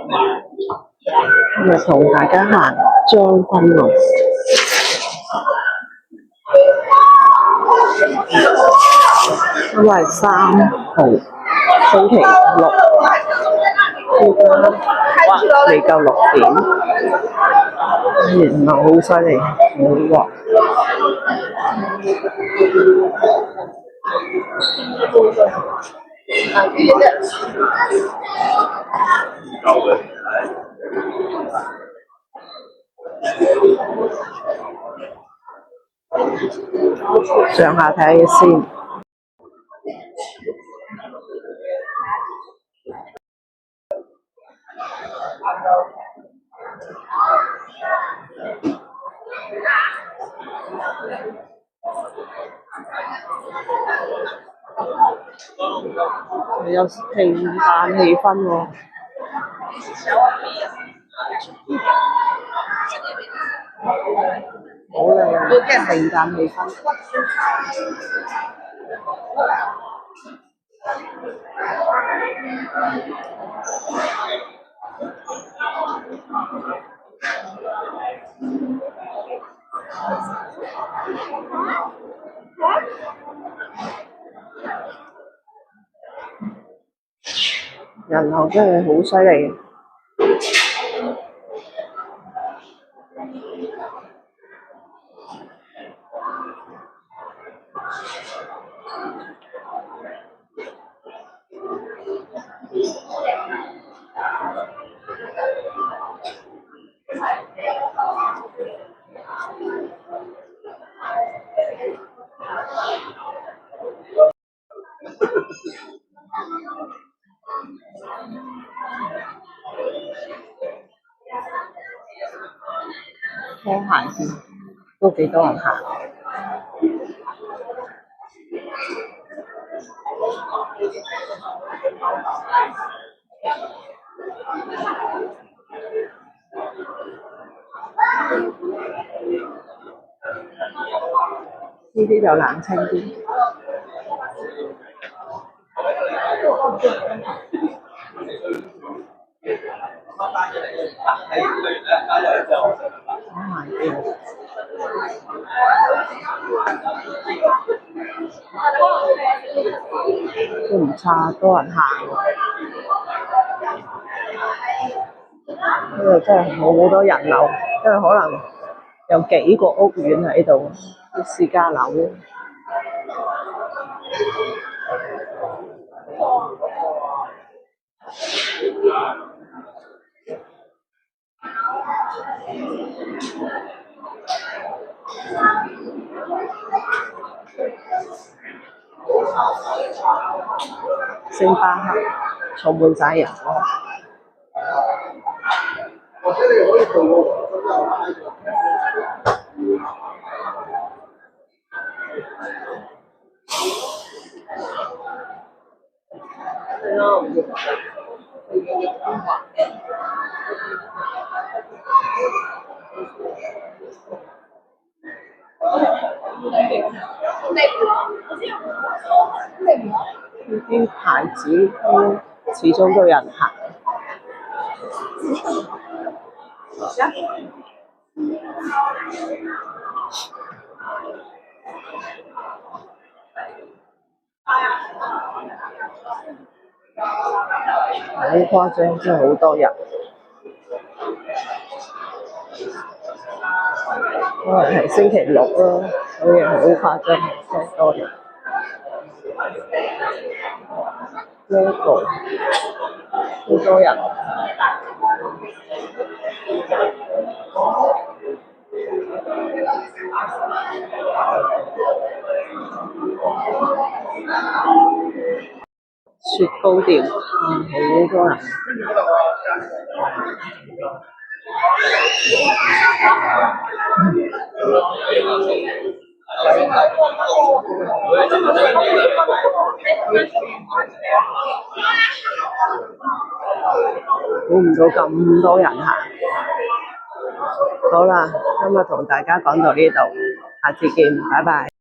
今日同大家行將軍澳，因為3號星期六，依家未夠6點，原來好犀利，好旺。上下睇先。有聖誕氣氛喎，好靚啊！聖誕氣氛。人流真係好犀利。拖鞋店都幾多人行。呢啲就冷清啲。都唔差，多人行喎。呢度真係好多人流，因為可能有幾個屋苑喺度，啲私家樓。星巴克坐滿晒人喎。呢啲牌子都始終都有人行。好誇張，真係好多人。可能係星期六咯，所以好誇張，真係多人。呢個好多人。雪糕店，好多人。估唔到咁多人行。好啦，今日同大家講到呢度，下次見，拜拜。